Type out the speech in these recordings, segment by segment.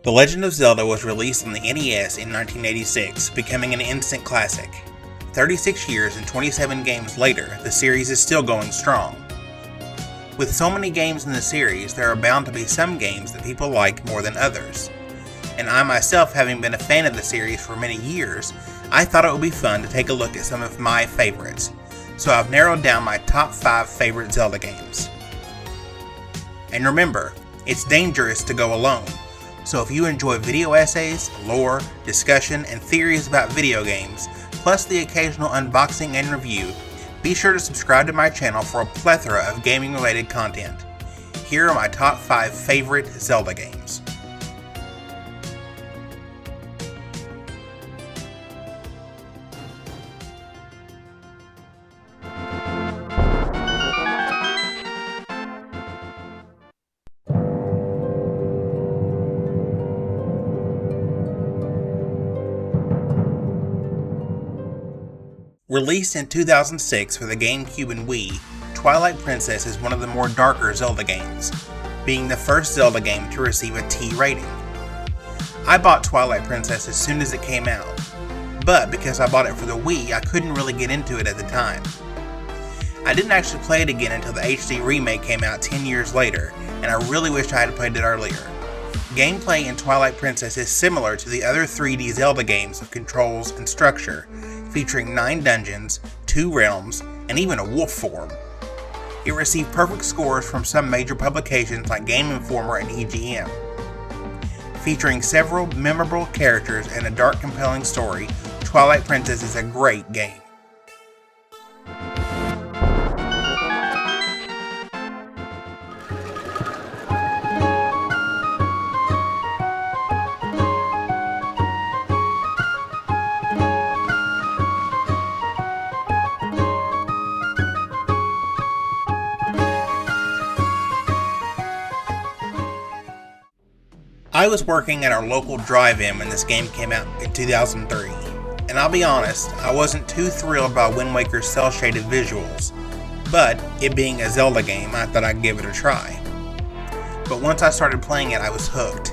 The Legend of Zelda was released on the NES in 1986, becoming an instant classic. 36 years and 27 games later, the series is still going strong. With so many games in the series, there are bound to be some games that people like more than others. And I myself, having been a fan of the series for many years, I thought it would be fun to take a look at some of my favorites. So I've narrowed down my top 5 favorite Zelda games. And remember, it's dangerous to go alone. So if you enjoy video essays, lore, discussion, and theories about video games, plus the occasional unboxing and review, be sure to subscribe to my channel for a plethora of gaming related content. Here are my top 5 favorite Zelda games. Released in 2006 for the GameCube and Wii, Twilight Princess is one of the more darker Zelda games, being the first Zelda game to receive a T rating. I bought Twilight Princess as soon as it came out, but because I bought it for the Wii, I couldn't really get into it at the time. I didn't actually play it again until the HD remake came out 10 years later, and I really wished I had played it earlier. Gameplay in Twilight Princess is similar to the other 3D Zelda games of controls and structure, featuring 9 dungeons, 2 realms, and even a wolf form. It received perfect scores from some major publications like Game Informer and EGM. Featuring several memorable characters and a dark, compelling story, Twilight Princess is a great game. I was working at our local drive-in when this game came out in 2003, and I'll be honest, I wasn't too thrilled by Wind Waker's cel-shaded visuals, but it being a Zelda game, I thought I'd give it a try. But once I started playing it, I was hooked.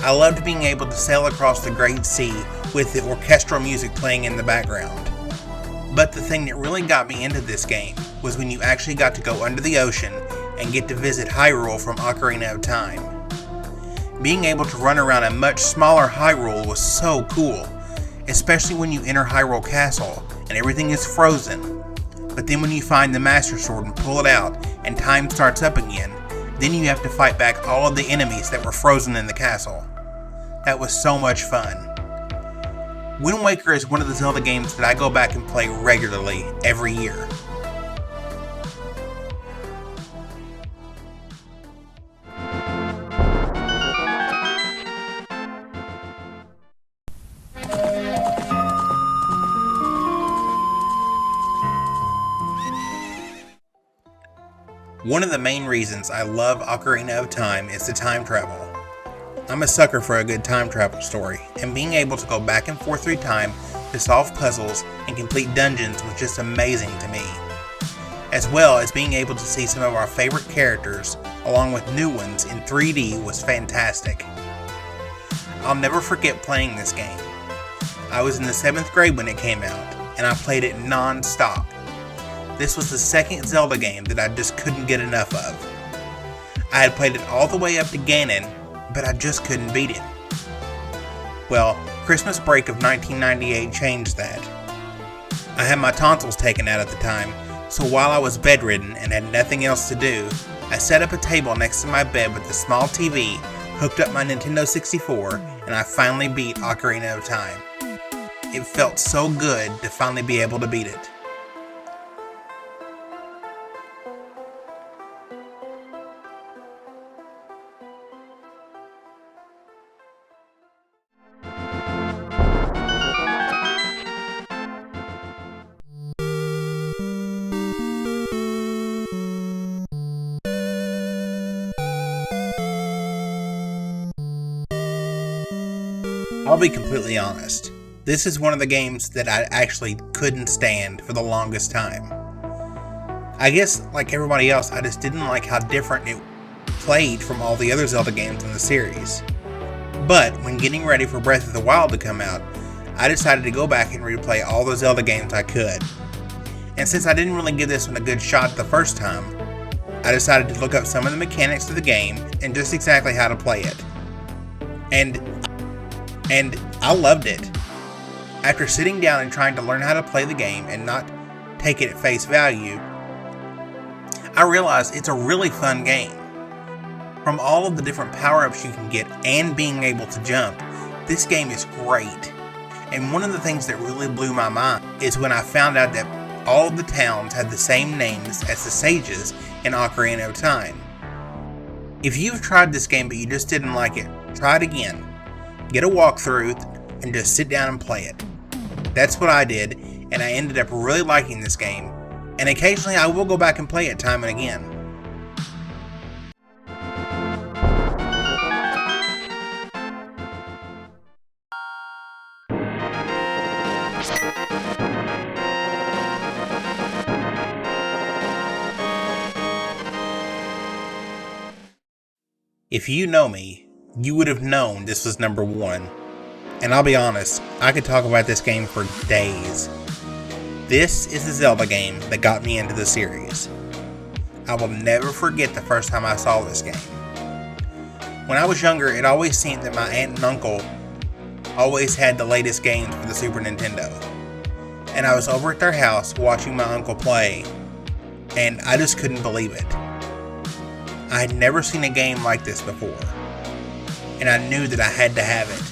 I loved being able to sail across the Great Sea with the orchestral music playing in the background. But the thing that really got me into this game was when you actually got to go under the ocean and get to visit Hyrule from Ocarina of Time. Being able to run around a much smaller Hyrule was so cool, especially when you enter Hyrule Castle and everything is frozen. But then when you find the Master Sword and pull it out and time starts up again, then you have to fight back all of the enemies that were frozen in the castle. That was so much fun. Wind Waker is one of the Zelda games that I go back and play regularly every year. One of the main reasons I love Ocarina of Time is the time travel. I'm a sucker for a good time travel story, and being able to go back and forth through time to solve puzzles and complete dungeons was just amazing to me. As well as being able to see some of our favorite characters, along with new ones in 3D, was fantastic. I'll never forget playing this game. I was in the 7th grade when it came out, and I played it non-stop. This was the second Zelda game that I just couldn't get enough of. I had played it all the way up to Ganon, but I just couldn't beat it. Well, Christmas break of 1998 changed that. I had my tonsils taken out at the time, so while I was bedridden and had nothing else to do, I set up a table next to my bed with a small TV, hooked up my Nintendo 64, and I finally beat Ocarina of Time. It felt so good to finally be able to beat it. I'll be completely honest, this is one of the games that I actually couldn't stand for the longest time. I guess, like everybody else, I just didn't like how different it played from all the other Zelda games in the series. But when getting ready for Breath of the Wild to come out, I decided to go back and replay all the Zelda games I could. And since I didn't really give this one a good shot the first time, I decided to look up some of the mechanics of the game and just exactly how to play it. And I loved it. After sitting down and trying to learn how to play the game and not take it at face value, I realized it's a really fun game. From all of the different power-ups you can get and being able to jump, this game is great. And one of the things that really blew my mind is when I found out that all of the towns had the same names as the sages in Ocarina of Time. If you've tried this game but you just didn't like it, try it again. Get a walkthrough and just sit down and play it. That's what I did, and I ended up really liking this game, and occasionally I will go back and play it time and again. If you know me, you would have known this was number 1. And I'll be honest, I could talk about this game for days. This is the Zelda game that got me into the series. I will never forget the first time I saw this game. When I was younger, it always seemed that my aunt and uncle always had the latest games for the Super Nintendo. And I was over at their house watching my uncle play, and I just couldn't believe it. I had never seen a game like this before, and I knew that I had to have it.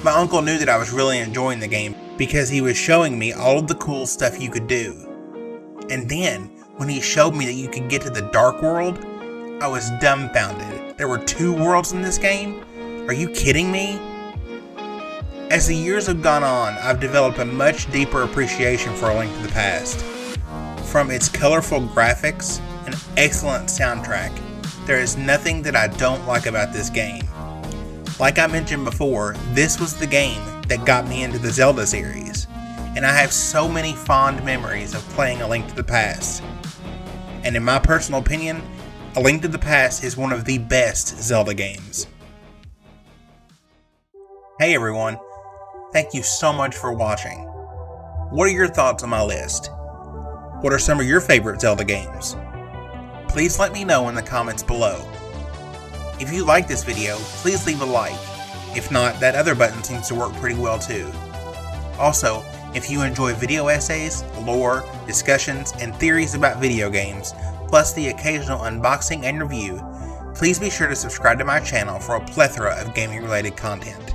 My uncle knew that I was really enjoying the game because he was showing me all of the cool stuff you could do. And then, when he showed me that you could get to the Dark World, I was dumbfounded. There were 2 worlds in this game? Are you kidding me? As the years have gone on, I've developed a much deeper appreciation for A Link to the Past. From its colorful graphics and excellent soundtrack, there is nothing that I don't like about this game. Like I mentioned before, this was the game that got me into the Zelda series, and I have so many fond memories of playing A Link to the Past. And in my personal opinion, A Link to the Past is one of the best Zelda games. Hey everyone, thank you so much for watching. What are your thoughts on my list? What are some of your favorite Zelda games? Please let me know in the comments below. If you like this video, please leave a like. If not, that other button seems to work pretty well too. Also, if you enjoy video essays, lore, discussions, and theories about video games, plus the occasional unboxing and review, please be sure to subscribe to my channel for a plethora of gaming related content.